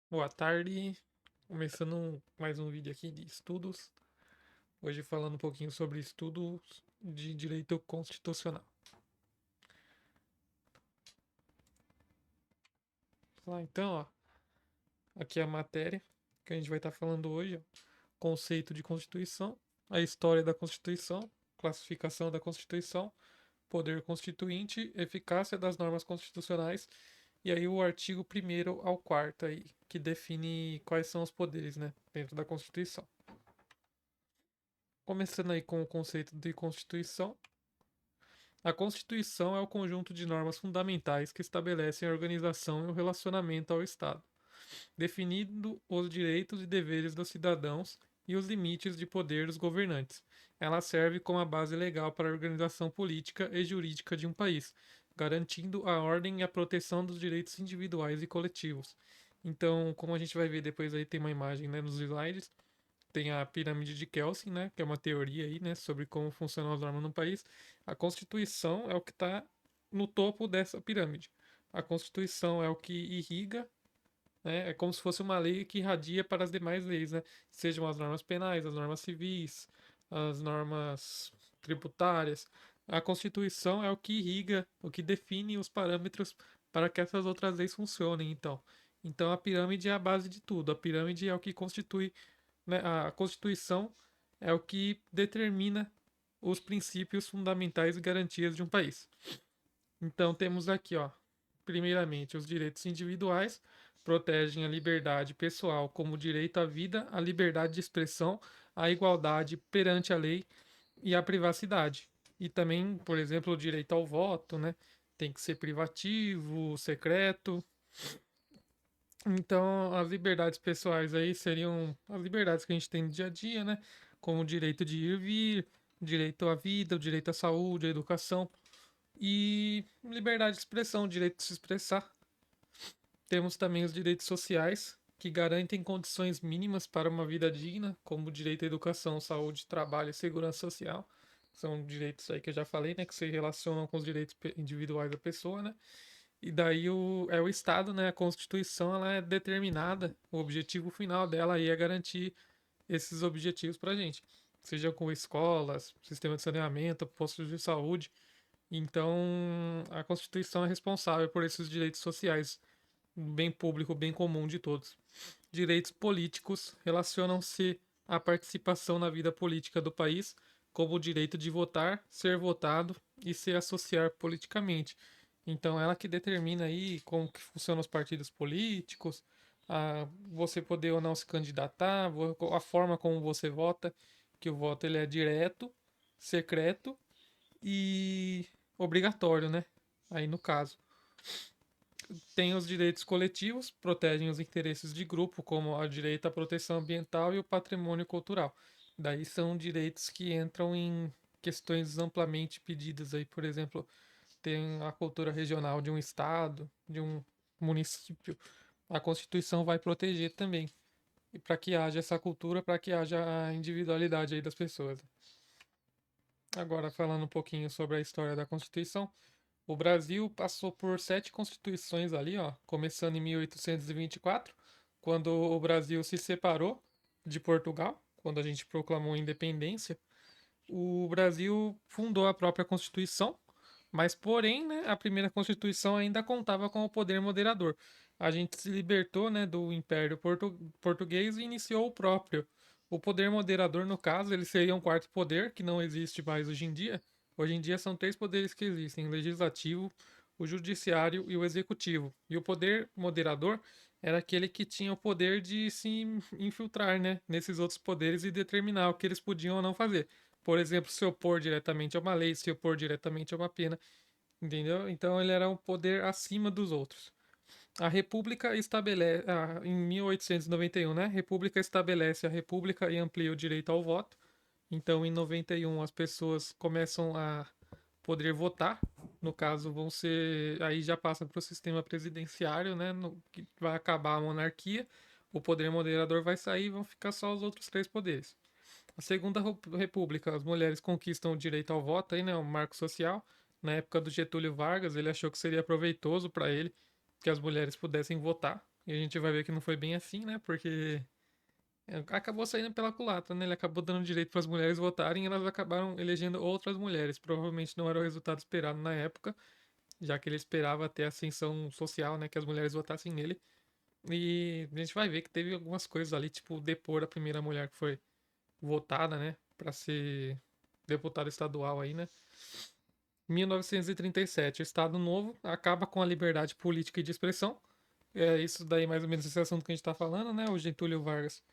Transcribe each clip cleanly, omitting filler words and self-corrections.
Boa tarde, começando mais um vídeo aqui de estudos. Hoje falando um pouquinho sobre estudos de direito constitucional. Vamos lá, então, ó, aqui é a matéria que a gente vai estar falando hoje, ó. Conceito de Constituição, a história da Constituição, classificação da Constituição, poder constituinte, eficácia das normas constitucionais e aí o artigo 1º ao 4º aí, que define quais são os poderes, né, dentro da Constituição. Começando aí com o conceito de Constituição. A Constituição é o conjunto de normas fundamentais que estabelecem a organização e o relacionamento ao Estado, definindo os direitos e deveres dos cidadãos e os limites de poder dos governantes. Ela serve como a base legal para a organização política e jurídica de um país, garantindo a ordem e a proteção dos direitos individuais e coletivos. Então, como a gente vai ver depois aí tem uma imagem, né, nos slides, tem a pirâmide de Kelsen, né, que é uma teoria aí, né, sobre como funcionam as normas no país. A Constituição é o que está no topo dessa pirâmide. A Constituição é o que irriga, né, é como se fosse uma lei que irradia para as demais leis, né, sejam as normas penais, as normas civis, as normas tributárias. A Constituição é o que irriga, o que define os parâmetros para que essas outras leis funcionem, então. Então a pirâmide é a base de tudo. A pirâmide é o que constitui, né, a Constituição é o que determina os princípios fundamentais e garantias de um país. Então temos aqui, ó, primeiramente, os direitos individuais protegem a liberdade pessoal, como o direito à vida, a liberdade de expressão, a igualdade perante a lei e a privacidade. E também, por exemplo, o direito ao voto, né? Tem que ser privativo, secreto. Então, as liberdades pessoais aí seriam as liberdades que a gente tem no dia a dia, né? Como o direito de ir e vir, o direito à vida, o direito à saúde, à educação e liberdade de expressão, o direito de se expressar. Temos também os direitos sociais, que garantem condições mínimas para uma vida digna, como o direito à educação, saúde, trabalho e segurança social. São direitos aí que eu já falei, né? Que se relacionam com os direitos individuais da pessoa, né? E daí é o Estado, né? A Constituição, ela é determinada, o objetivo final dela aí é garantir esses objetivos para a gente, seja com escolas, sistema de saneamento, postos de saúde. Então, a Constituição é responsável por esses direitos sociais, bem público, bem comum de todos. Direitos políticos relacionam-se à participação na vida política do país, como o direito de votar, ser votado e se associar politicamente. Então, ela que determina aí como que funcionam os partidos políticos, você poder ou não se candidatar, a forma como você vota, que o voto ele é direto, secreto e obrigatório, né? Aí no caso. Tem os direitos coletivos, protegem os interesses de grupo, como o direito à proteção ambiental e o patrimônio cultural. Daí são direitos que entram em questões amplamente pedidas aí, por exemplo, tem a cultura regional de um estado, de um município. A Constituição vai proteger também. E para que haja essa cultura, para que haja a individualidade aí das pessoas. Agora falando um pouquinho sobre a história da Constituição, o Brasil passou por 7 constituições ali, ó, começando em 1824, quando o Brasil se separou de Portugal, quando a gente proclamou a independência. O Brasil fundou a própria Constituição, mas porém, né, a primeira Constituição ainda contava com o poder moderador. A gente se libertou, né, do Império Português e iniciou o próprio. O poder moderador, no caso, ele seria um quarto poder, que não existe mais hoje em dia. Hoje em dia são 3 poderes que existem: o legislativo, o judiciário e o executivo. E o poder moderador era aquele que tinha o poder de se infiltrar, né, nesses outros poderes e determinar o que eles podiam ou não fazer. Por exemplo, se opor diretamente a uma lei, se opor diretamente a uma pena, entendeu? Então ele era um poder acima dos outros. A República estabelece, em 1891, né? A República estabelece a República e amplia o direito ao voto. Então, em 91, as pessoas começam a poder votar. No caso, vão ser. Aí já passa para o sistema presidenciário, né? Que vai acabar a monarquia. O poder moderador vai sair e vão ficar só os outros 3 poderes. A Segunda República, as mulheres conquistam o direito ao voto, aí, né, o marco social. Na época do Getúlio Vargas, ele achou que seria proveitoso para ele que as mulheres pudessem votar. E a gente vai ver que não foi bem assim, né? Porque acabou saindo pela culatra, né? Ele acabou dando direito para as mulheres votarem e elas acabaram elegendo outras mulheres. Provavelmente não era o resultado esperado na época, já que ele esperava ter ascensão social, né? Que as mulheres votassem nele. E a gente vai ver que teve algumas coisas ali, tipo depor a primeira mulher que foi votada, né? Para ser deputada estadual aí, né? 1937, o Estado Novo acaba com a liberdade política e de expressão. É isso daí, mais ou menos, esse assunto que a gente está falando, né? O Getúlio Vargas,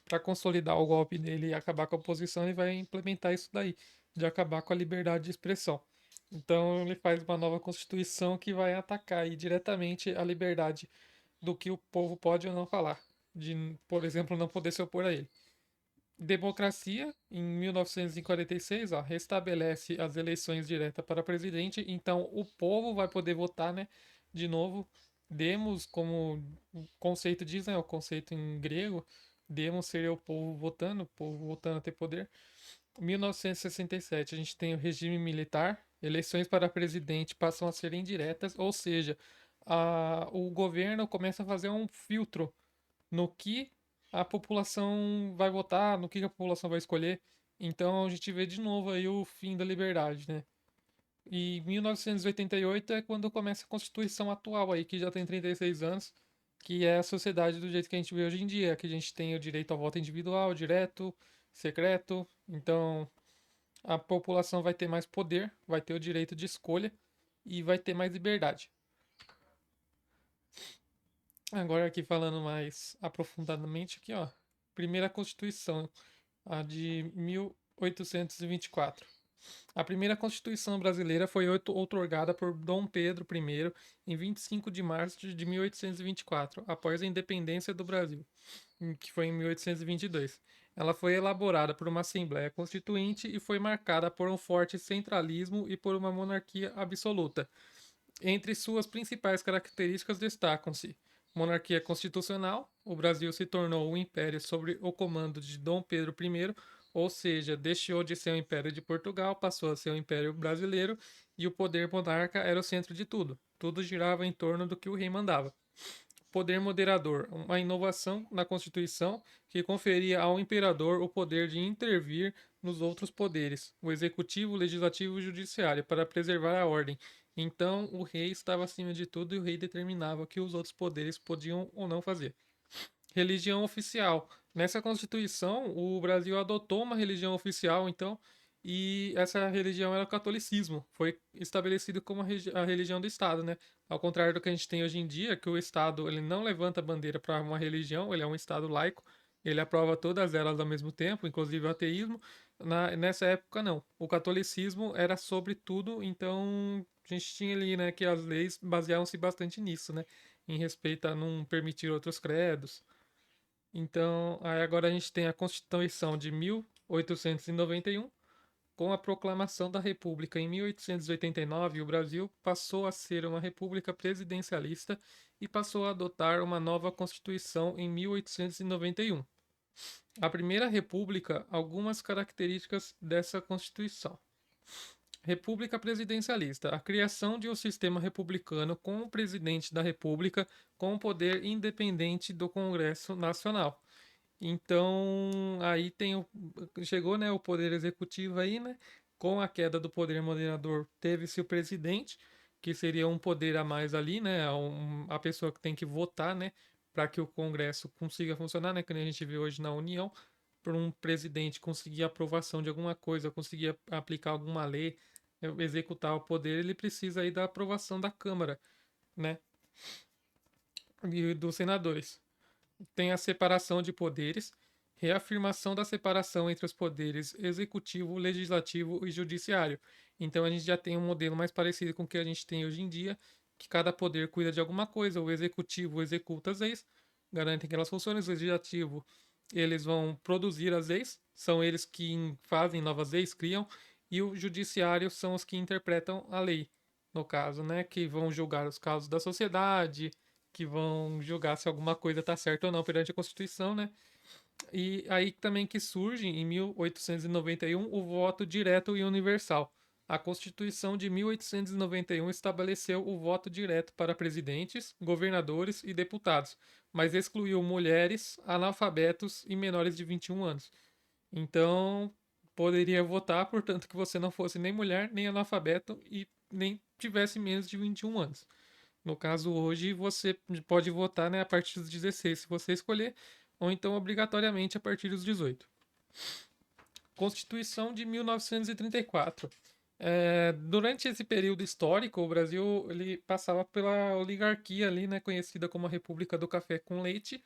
para consolidar o golpe dele e acabar com a oposição, ele vai implementar isso daí, de acabar com a liberdade de expressão. Então, ele faz uma nova constituição que vai atacar aí diretamente a liberdade do que o povo pode ou não falar, de, por exemplo, não poder se opor a ele. Democracia, em 1946, ó, restabelece as eleições diretas para presidente, então o povo vai poder votar, né? De novo, demos, como o conceito diz, né? O conceito em grego, demos seria o povo votando a ter poder. 1967, a gente tem o regime militar, eleições para presidente passam a ser indiretas, ou seja, o governo começa a fazer um filtro no que a população vai votar, no que a população vai escolher. Então a gente vê de novo aí o fim da liberdade, né? E 1988 é quando começa a Constituição atual aí, que já tem 36 anos, que é a sociedade do jeito que a gente vê hoje em dia, que a gente tem o direito ao voto individual, direto, secreto. Então a população vai ter mais poder, vai ter o direito de escolha e vai ter mais liberdade. Agora aqui falando mais aprofundadamente aqui, ó. Primeira Constituição, a de 1824. A primeira Constituição brasileira foi outorgada por Dom Pedro I em 25 de março de 1824, após a independência do Brasil, que foi em 1822. Ela foi elaborada por uma Assembleia Constituinte e foi marcada por um forte centralismo e por uma monarquia absoluta. Entre suas principais características destacam-se: monarquia constitucional, o Brasil se tornou um império sob o comando de Dom Pedro I, ou seja, deixou de ser o Império de Portugal, passou a ser o Império Brasileiro, e o poder monarca era o centro de tudo. Tudo girava em torno do que o rei mandava. Poder moderador, uma inovação na Constituição que conferia ao imperador o poder de intervir nos outros poderes, o executivo, o legislativo e o judiciário, para preservar a ordem. Então, o rei estava acima de tudo e o rei determinava o que os outros poderes podiam ou não fazer. Religião oficial. Nessa Constituição, o Brasil adotou uma religião oficial, então, e essa religião era o catolicismo. Foi estabelecido como a religião do Estado, né? Ao contrário do que a gente tem hoje em dia, que o Estado ele não levanta bandeira para uma religião, ele é um Estado laico, ele aprova todas elas ao mesmo tempo, inclusive o ateísmo. Nessa época, não. O catolicismo era sobre tudo, então a gente tinha ali, né, que as leis baseavam-se bastante nisso, né? Em respeito a não permitir outros credos. Então, aí agora a gente tem a Constituição de 1891, com a proclamação da República em 1889, o Brasil passou a ser uma república presidencialista e passou a adotar uma nova Constituição em 1891. A primeira república, algumas características dessa Constituição. República presidencialista, a criação de um sistema republicano com o presidente da República com poder independente do Congresso Nacional. Então, aí chegou, né, o poder executivo aí, né? Com a queda do poder moderador, teve-se o presidente, que seria um poder a mais ali, né? A pessoa que tem que votar, né, para que o Congresso consiga funcionar, né, que nem a gente vê hoje na União, para um presidente conseguir aprovação de alguma coisa, conseguir aplicar alguma lei, executar o poder, ele precisa aí da aprovação da Câmara, né, e dos senadores. Tem a separação de poderes, reafirmação da separação entre os poderes executivo, legislativo e judiciário. Então a gente já tem um modelo mais parecido com o que a gente tem hoje em dia, que cada poder cuida de alguma coisa, o executivo executa as leis, garantem que elas funcionem, o legislativo eles vão produzir as leis, são eles que fazem novas leis, criam, e o judiciário são os que interpretam a lei, no caso, né, que vão julgar os casos da sociedade, que vão julgar se alguma coisa está certa ou não perante a Constituição, né? E aí também que surge, em 1891, o voto direto e universal. A Constituição de 1891 estabeleceu o voto direto para presidentes, governadores e deputados, mas excluiu mulheres, analfabetos e menores de 21 anos. Então, poderia votar, portanto, que você não fosse nem mulher, nem analfabeto e nem tivesse menos de 21 anos. No caso, hoje, você pode votar, né, a partir dos 16, se você escolher, ou então obrigatoriamente a partir dos 18. Constituição de 1934. Durante esse período histórico, o Brasil ele passava pela oligarquia ali, né, conhecida como a República do Café com Leite,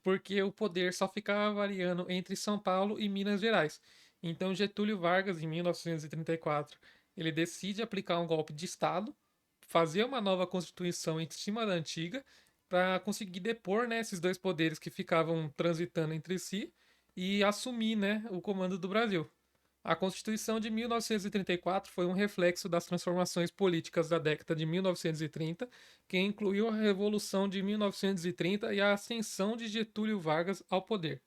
porque o poder só ficava variando entre São Paulo e Minas Gerais. Então Getúlio Vargas, em 1934, ele decide aplicar um golpe de Estado, fazer uma nova constituição em cima da antiga, para conseguir depor, né, esses dois poderes que ficavam transitando entre si e assumir, né, o comando do Brasil. A Constituição de 1934 foi um reflexo das transformações políticas da década de 1930, que incluiu a Revolução de 1930 e a ascensão de Getúlio Vargas ao poder.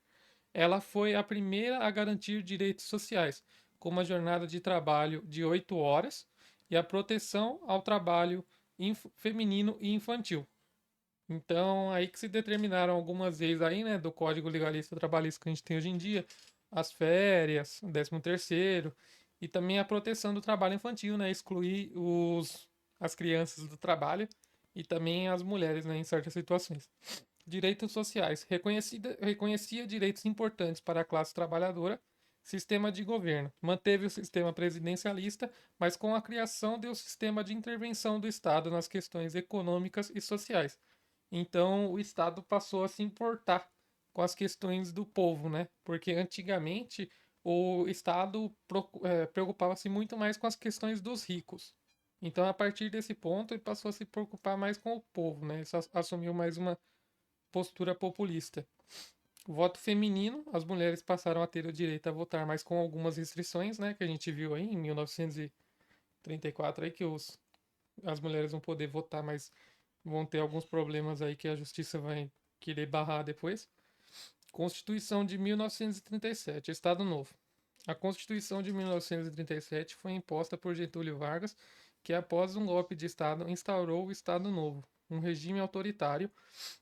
Ela foi a primeira a garantir direitos sociais, como a jornada de trabalho de 8 horas e a proteção ao trabalho feminino e infantil. Então, aí que se determinaram algumas leis aí, né, do Código Legalista Trabalhista que a gente tem hoje em dia, as férias, o 13º, e também a proteção do trabalho infantil, né, excluir as crianças do trabalho e também as mulheres, né, em certas situações. Direitos sociais. Reconhecia direitos importantes para a classe trabalhadora, sistema de governo. Manteve o sistema presidencialista, mas com a criação do sistema de intervenção do Estado nas questões econômicas e sociais. Então o Estado passou a se importar com as questões do povo, né? Porque antigamente o Estado preocupava-se muito mais com as questões dos ricos. Então, a partir desse ponto, ele passou a se preocupar mais com o povo, né? Ele assumiu mais uma postura populista. O voto feminino, as mulheres passaram a ter o direito a votar, mas com algumas restrições, né? Que a gente viu aí em 1934, aí, que as mulheres vão poder votar, mas vão ter alguns problemas aí que a justiça vai querer barrar depois. Constituição de 1937, Estado Novo. A Constituição de 1937 foi imposta por Getúlio Vargas, que após um golpe de Estado instaurou o Estado Novo, um regime autoritário.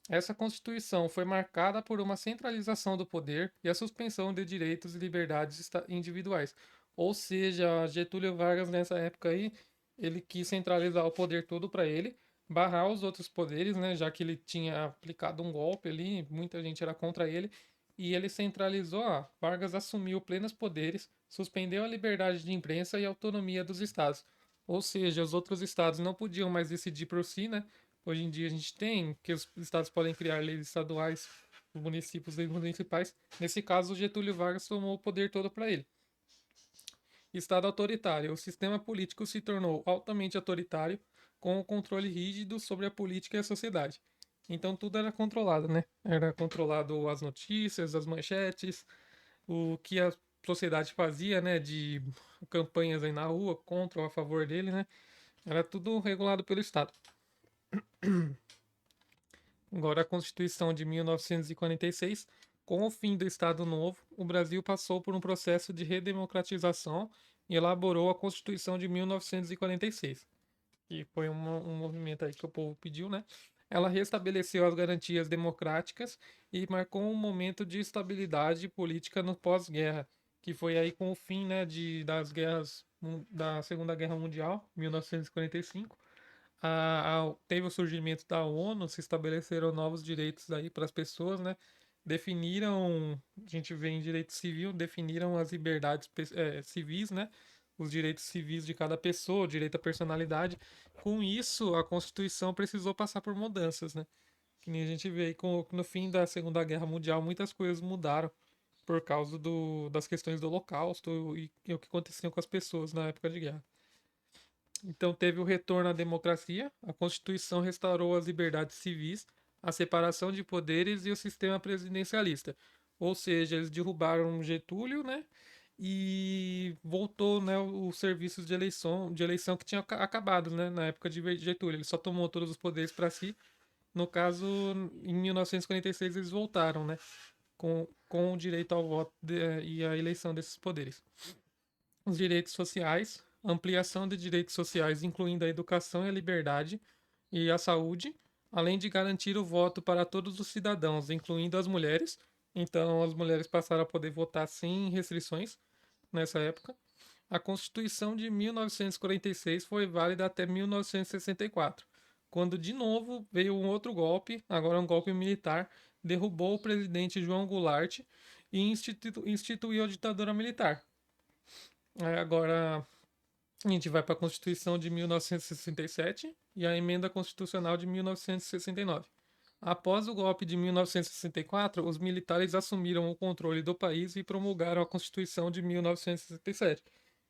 Essa Constituição foi marcada por uma centralização do poder e a suspensão de direitos e liberdades individuais. Ou seja, Getúlio Vargas nessa época aí, ele quis centralizar o poder todo para ele, barrar os outros poderes, né, já que ele tinha aplicado um golpe ali, muita gente era contra ele, e ele centralizou, Vargas assumiu plenos poderes, suspendeu a liberdade de imprensa e a autonomia dos estados. Ou seja, os outros estados não podiam mais decidir por si, né? Hoje em dia a gente tem que os estados podem criar leis estaduais, os municípios, leis municipais. Nesse caso, Getúlio Vargas tomou o poder todo para ele. Estado autoritário. O sistema político se tornou altamente autoritário, com o controle rígido sobre a política e a sociedade. Então tudo era controlado, né? Era controlado as notícias, as manchetes, o que a sociedade fazia, né? De campanhas aí na rua, contra ou a favor dele, né? Era tudo regulado pelo Estado. Agora, a Constituição de 1946, com o fim do Estado Novo, o Brasil passou por um processo de redemocratização e elaborou a Constituição de 1946, que foi um movimento aí que o povo pediu, né? Ela restabeleceu as garantias democráticas e marcou um momento de estabilidade política no pós-guerra, que foi aí com o fim, né, das guerras da Segunda Guerra Mundial, 1945. Teve o surgimento da ONU, se estabeleceram novos direitos aí para as pessoas, né? Definiram, a gente vê em direito civil, definiram as liberdades civis, né? Os direitos civis de cada pessoa, o direito à personalidade. Com isso, a Constituição precisou passar por mudanças, né? Que nem a gente vê aí no fim da Segunda Guerra Mundial, muitas coisas mudaram por causa das questões do Holocausto e o que acontecia com as pessoas na época de guerra. Então teve o retorno à democracia, a Constituição restaurou as liberdades civis, a separação de poderes e o sistema presidencialista. Ou seja, eles derrubaram Getúlio, né? E voltou, né, os serviços de eleição que tinham acabado, né, na época de Getúlio. Ele só tomou todos os poderes para si. No caso, em 1946 eles voltaram, né, com o direito ao voto e a eleição desses poderes. Os direitos sociais. ampliação de direitos sociais, incluindo a educação e a liberdade e a saúde, além de garantir o voto para todos os cidadãos, incluindo as mulheres. Então, as mulheres passaram a poder votar sem restrições nessa época. A Constituição de 1946 foi válida até 1964, quando de novo veio um outro golpe, agora um golpe militar, derrubou o presidente João Goulart e instituiu a ditadura militar. Agora a gente vai para a Constituição de 1967 e a Emenda Constitucional de 1969. Após o golpe de 1964, os militares assumiram o controle do país e promulgaram a Constituição de 1967.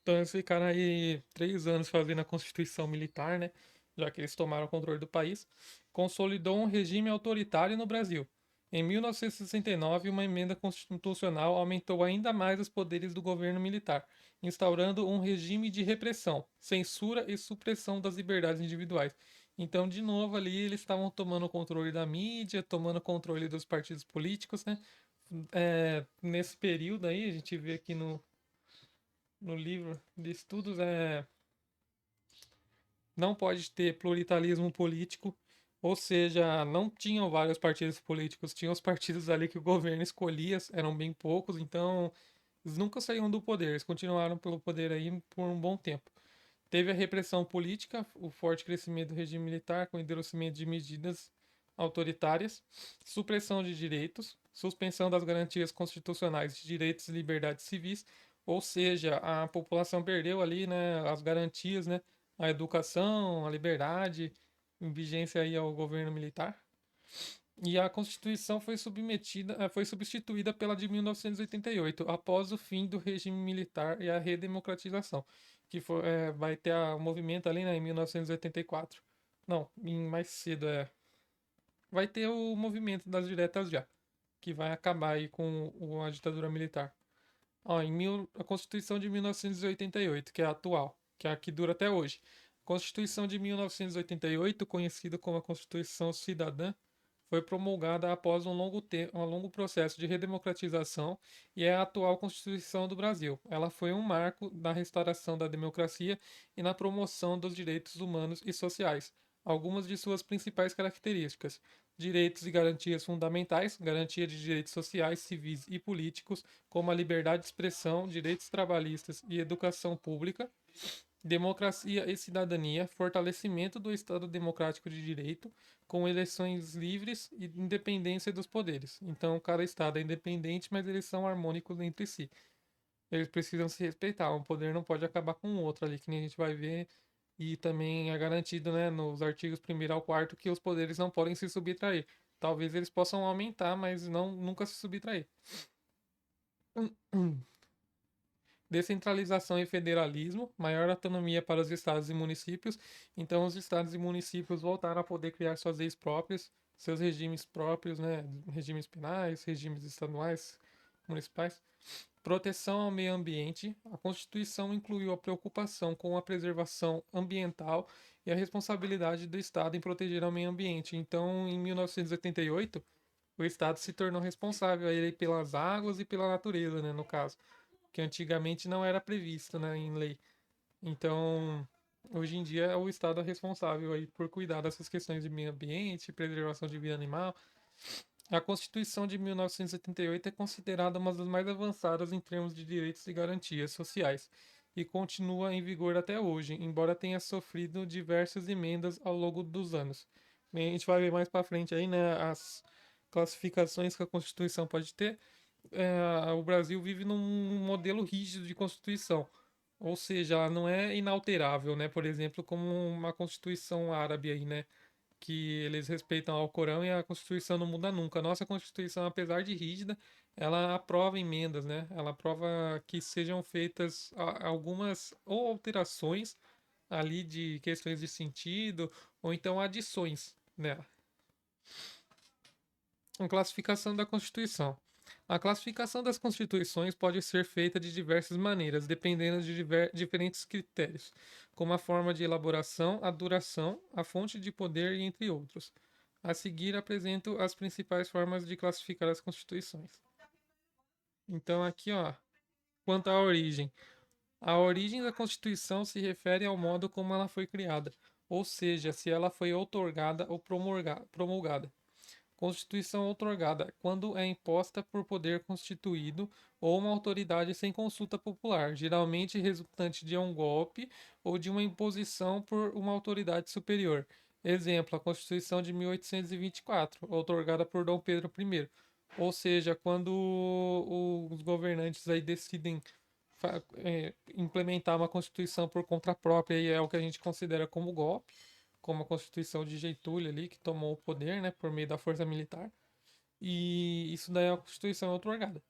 Então eles ficaram aí 3 anos fazendo a Constituição militar, né? Já que eles tomaram o controle do país. Consolidou um regime autoritário no Brasil. Em 1969, uma emenda constitucional aumentou ainda mais os poderes do governo militar, instaurando um regime de repressão, censura e supressão das liberdades individuais. Então, de novo, ali eles estavam tomando o controle da mídia, tomando o controle dos partidos políticos, né? Nesse período aí, a gente vê aqui no livro de estudos, não pode ter pluralismo político, ou seja, não tinham vários partidos políticos, tinham os partidos ali que o governo escolhia, eram bem poucos, então eles nunca saíram do poder, eles continuaram pelo poder aí por um bom tempo. Teve a repressão política, o forte crescimento do regime militar com endurecimento de medidas autoritárias, supressão de direitos, suspensão das garantias constitucionais de direitos e liberdades civis, ou seja, a população perdeu ali, né, as garantias, né, a educação, a liberdade, em vigência aí ao governo militar. E a Constituição foi substituída pela de 1988, após o fim do regime militar e a redemocratização, que vai ter o movimento ali, né, em 1984. Não, mais cedo vai ter o movimento das diretas já, que vai acabar aí com a ditadura militar. Ó, a Constituição de 1988, que é a atual, que é a que dura até hoje. Constituição de 1988, conhecida como a Constituição Cidadã, foi promulgada após um longo processo de redemocratização e é a atual Constituição do Brasil. Ela foi um marco na restauração da democracia e na promoção dos direitos humanos e sociais. Algumas de suas principais características: direitos e garantias fundamentais, garantia de direitos sociais, civis e políticos, como a liberdade de expressão, direitos trabalhistas e educação pública, democracia e cidadania, fortalecimento do Estado Democrático de Direito, com eleições livres e independência dos poderes. Então, cada Estado é independente, mas eles são harmônicos entre si. Eles precisam se respeitar, um poder não pode acabar com o outro ali, que nem a gente vai ver. E também é garantido, né, nos artigos 1º ao 4º que os poderes não podem se subtrair. Talvez eles possam aumentar, mas não nunca se subtrair. Descentralização e federalismo, maior autonomia para os estados e municípios. Então, os estados e municípios voltaram a poder criar suas leis próprias, seus regimes próprios, né? Regimes penais, regimes estaduais, municipais. Proteção ao meio ambiente. A Constituição incluiu a preocupação com a preservação ambiental e a responsabilidade do Estado em proteger o meio ambiente. Então, em 1988, o Estado se tornou responsável aí pelas águas e pela natureza, né, no caso, que antigamente não era previsto, né, em lei. Então, hoje em dia o Estado é responsável aí por cuidar dessas questões de meio ambiente, preservação de vida animal. A Constituição de 1978 é considerada uma das mais avançadas em termos de direitos e garantias sociais e continua em vigor até hoje, embora tenha sofrido diversas emendas ao longo dos anos. Bem, a gente vai ver mais para frente aí, né, as classificações que a Constituição pode ter. O Brasil vive num modelo rígido de Constituição, ou seja, ela não é inalterável, né? Por exemplo, como uma Constituição árabe aí, né? Que eles respeitam ao Corão e a Constituição não muda nunca. A nossa Constituição, apesar de rígida, ela aprova emendas, né? Ela aprova que sejam feitas algumas ou alterações ali de questões de sentido ou então adições nela. A classificação da Constituição. A classificação das constituições pode ser feita de diversas maneiras, dependendo de diferentes critérios, como a forma de elaboração, a duração, a fonte de poder e entre outros. A seguir apresento as principais formas de classificar as constituições. Então aqui, ó, quanto à origem. A origem da Constituição se refere ao modo como ela foi criada, ou seja, se ela foi outorgada ou promulgada. Constituição outorgada, quando é imposta por poder constituído ou uma autoridade sem consulta popular, geralmente resultante de um golpe ou de uma imposição por uma autoridade superior. Exemplo, a Constituição de 1824, outorgada por Dom Pedro I. Ou seja, quando os governantes aí decidem implementar uma Constituição por conta própria, e é o que a gente considera como golpe, como a Constituição de Getúlio ali, que tomou o poder, né, por meio da força militar. E isso daí é a Constituição outorgada.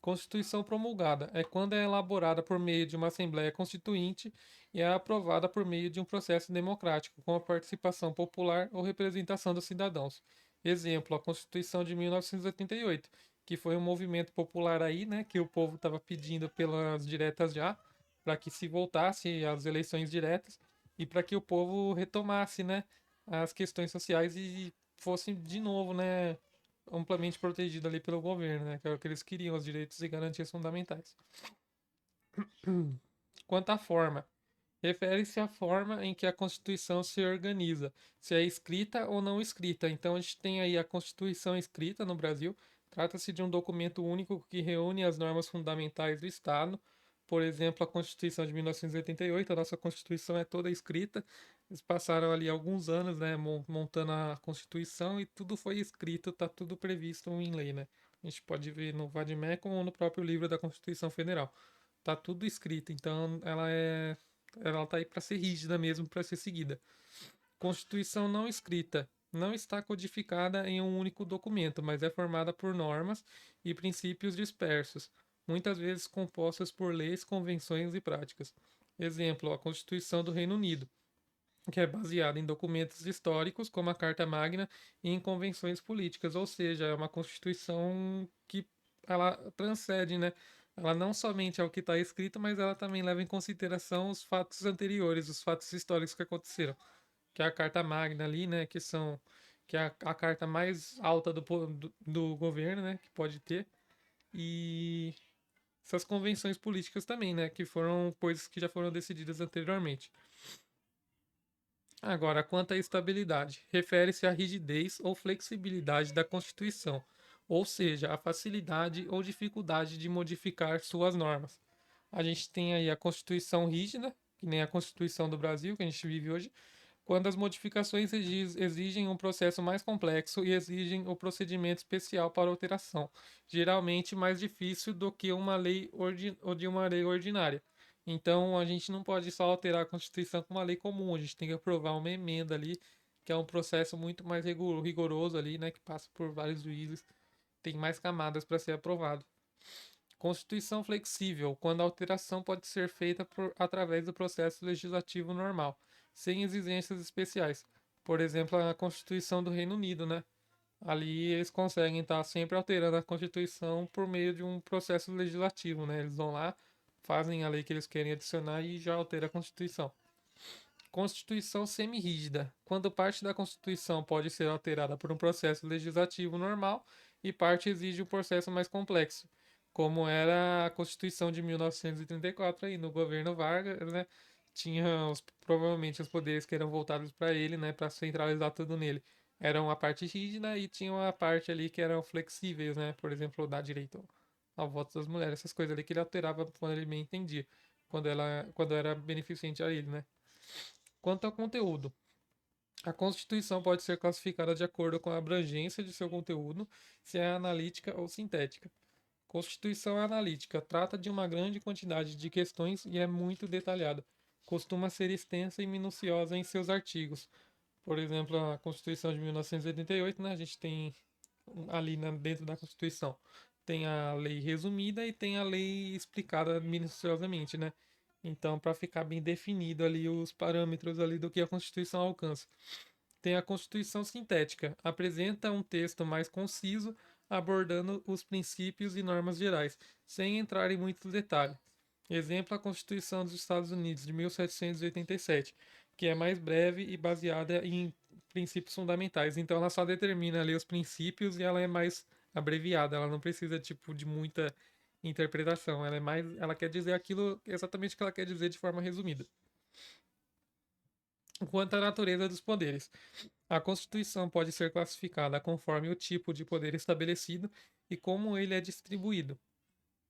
Constituição promulgada é quando é elaborada por meio de uma Assembleia Constituinte e é aprovada por meio de um processo democrático, com a participação popular ou representação dos cidadãos. Exemplo, a Constituição de 1988, que foi um movimento popular aí, né, que o povo estava pedindo pelas diretas já, para que se voltasse às eleições diretas e para que o povo retomasse, né, as questões sociais e fosse de novo, né, amplamente protegido ali pelo governo, né? Que é o que eles queriam, os direitos e garantias fundamentais. Quanto à forma, refere-se à forma em que a Constituição se organiza, se é escrita ou não escrita. Então a gente tem aí a Constituição escrita no Brasil. Trata-se de um documento único que reúne as normas fundamentais do Estado. Por exemplo, a Constituição de 1988, a nossa Constituição é toda escrita. Eles passaram ali alguns anos, né, montando a Constituição e tudo foi escrito, está tudo previsto em lei, né? A gente pode ver no Vademecum ou no próprio livro da Constituição Federal. Tá tudo escrito, então ela tá aí para ser rígida mesmo, para ser seguida. Constituição não escrita não está codificada em um único documento, mas é formada por normas e princípios dispersos, muitas vezes compostas por leis, convenções e práticas. Exemplo, a Constituição do Reino Unido, que é baseada em documentos históricos, como a Carta Magna, e em convenções políticas, ou seja, é uma Constituição que ela transcende, né? Ela não somente é o que está escrito, mas ela também leva em consideração os fatos anteriores, os fatos históricos que aconteceram, que é a Carta Magna ali, né? Que é a carta mais alta do governo, né? Que pode ter e essas convenções políticas também, né? Que foram coisas que já foram decididas anteriormente. Agora, quanto à estabilidade, refere-se à rigidez ou flexibilidade da Constituição, ou seja, a facilidade ou dificuldade de modificar suas normas. A gente tem aí a Constituição rígida, que nem a Constituição do Brasil, que a gente vive hoje, quando as modificações exigem um processo mais complexo e exigem o procedimento especial para alteração, geralmente mais difícil do que uma lei ou de uma lei ordinária. Então a gente não pode só alterar a Constituição com uma lei comum, a gente tem que aprovar uma emenda ali, que é um processo muito mais rigoroso ali, né, que passa por vários juízes, tem mais camadas para ser aprovado. Constituição flexível, quando a alteração pode ser feita através do processo legislativo normal, sem exigências especiais. Por exemplo, a Constituição do Reino Unido, né? Ali eles conseguem estar sempre alterando a Constituição por meio de um processo legislativo, né? Eles vão lá, fazem a lei que eles querem adicionar e já altera a Constituição. Constituição semi-rígida, quando parte da Constituição pode ser alterada por um processo legislativo normal e parte exige um processo mais complexo, como era a Constituição de 1934 aí no governo Vargas, né? Tinha provavelmente os poderes que eram voltados para ele, né, para centralizar tudo nele. Eram a parte rígida e tinha a parte ali que eram flexíveis, né? Por exemplo, dar direito ao voto das mulheres, essas coisas ali que ele alterava quando ele bem entendia, quando era beneficente a ele, né? Quanto ao conteúdo, a Constituição pode ser classificada de acordo com a abrangência de seu conteúdo, se é analítica ou sintética. Constituição analítica trata de uma grande quantidade de questões e é muito detalhada. Costuma ser extensa e minuciosa em seus artigos. Por exemplo, a Constituição de 1988, né, a gente tem ali dentro da Constituição tem a lei resumida e tem a lei explicada minuciosamente, né? Então, para ficar bem definido ali os parâmetros ali do que a Constituição alcança. Tem a Constituição sintética, apresenta um texto mais conciso, abordando os princípios e normas gerais, sem entrar em muitos detalhes. Exemplo, a Constituição dos Estados Unidos de 1787, que é mais breve e baseada em princípios fundamentais. Então ela só determina ali os princípios e ela é mais abreviada, ela não precisa tipo de muita interpretação. Ela é mais, ela quer dizer aquilo exatamente o que ela quer dizer de forma resumida. Quanto à natureza dos poderes, a Constituição pode ser classificada conforme o tipo de poder estabelecido e como ele é distribuído.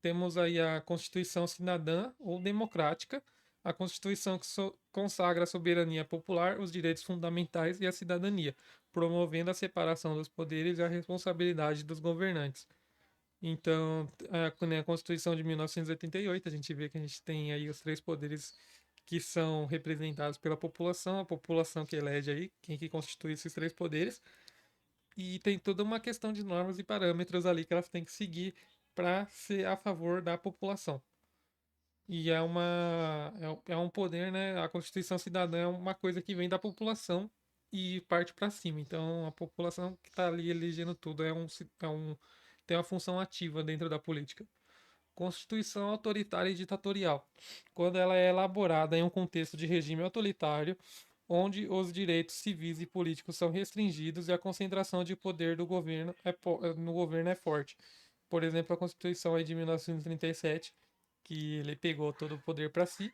Temos aí a Constituição cidadã ou democrática, a Constituição que consagra a soberania popular, os direitos fundamentais e a cidadania, promovendo a separação dos poderes e a responsabilidade dos governantes. Então, né, a Constituição de 1988, a gente vê que a gente tem aí os três poderes que são representados pela população, a população que elege aí, quem que constitui esses três poderes, e tem toda uma questão de normas e parâmetros ali que elas têm que seguir para ser a favor da população. E é um poder, né? A Constituição Cidadã é uma coisa que vem da população e parte para cima. Então, a população que está ali elegendo tudo tem uma função ativa dentro da política. Constituição autoritária e ditatorial. Quando ela é elaborada em um contexto de regime autoritário, onde os direitos civis e políticos são restringidos e a concentração de poder do governo no governo é forte. Por exemplo, a Constituição aí de 1937, que ele pegou todo o poder para si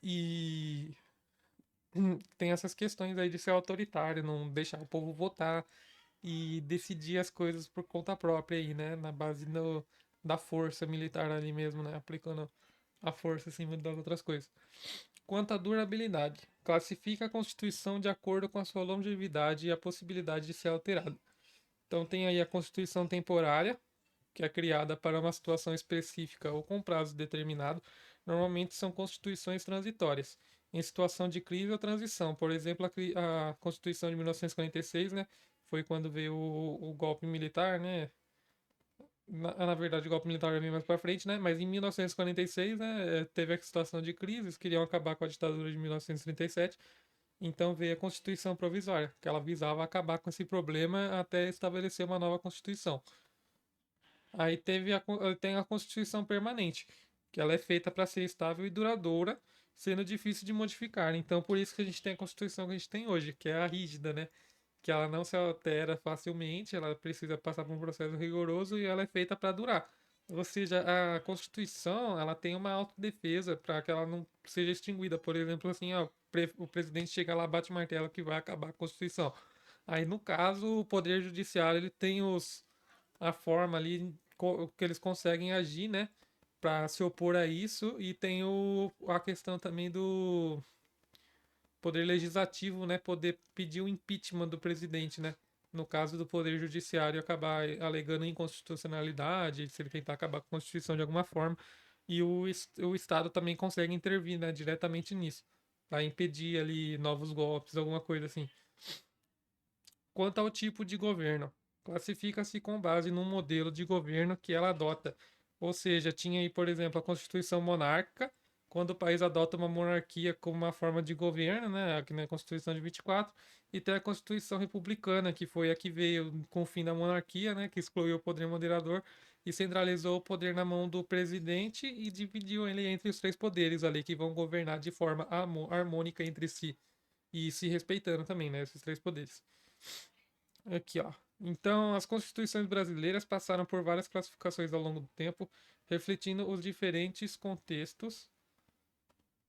e tem essas questões aí de ser autoritário, não deixar o povo votar e decidir as coisas por conta própria aí, né, na base da força militar ali mesmo, né, aplicando a força acima das outras coisas. Quanto à durabilidade, classifica a Constituição de acordo com a sua longevidade e a possibilidade de ser alterada. Então tem aí a Constituição temporária, que é criada para uma situação específica ou com prazo determinado, normalmente são constituições transitórias. Em situação de crise ou transição, por exemplo, a Constituição de 1946, né, foi quando veio o golpe militar, né? Na verdade, o golpe militar veio mais para frente, né? Mas em 1946, né, teve a situação de crise, eles queriam acabar com a ditadura de 1937. Então veio a Constituição Provisória, que ela visava acabar com esse problema até estabelecer uma nova Constituição. Aí tem a Constituição Permanente, que ela é feita para ser estável e duradoura, sendo difícil de modificar. Então, por isso que a gente tem a Constituição que a gente tem hoje, que é a rígida, né? Que ela não se altera facilmente, ela precisa passar por um processo rigoroso e ela é feita para durar. Ou seja, a Constituição, ela tem uma autodefesa para que ela não seja extinguida. Por exemplo, assim, ó, o presidente chega lá, bate o martelo que vai acabar a Constituição. Aí, no caso, o Poder Judiciário, ele tem a forma ali que eles conseguem agir, né, para se opor a isso, e tem a questão também do poder legislativo, né, poder pedir o impeachment do presidente, né, no caso do poder judiciário acabar alegando inconstitucionalidade, se ele tentar acabar com a Constituição de alguma forma, e o Estado também consegue intervir, né, diretamente nisso, para impedir ali novos golpes, alguma coisa assim. Quanto ao tipo de governo, classifica-se com base no modelo de governo que ela adota. Ou seja, tinha aí, por exemplo, a Constituição monárquica, quando o país adota uma monarquia como uma forma de governo, né, aqui na Constituição de 24, e tem a Constituição republicana, que foi a que veio com o fim da monarquia, né, que excluiu o poder moderador e centralizou o poder na mão do presidente e dividiu ele entre os três poderes ali, que vão governar de forma harmônica entre si e se respeitando também, né, esses três poderes. Aqui, ó. Então, as constituições brasileiras passaram por várias classificações ao longo do tempo, refletindo os diferentes contextos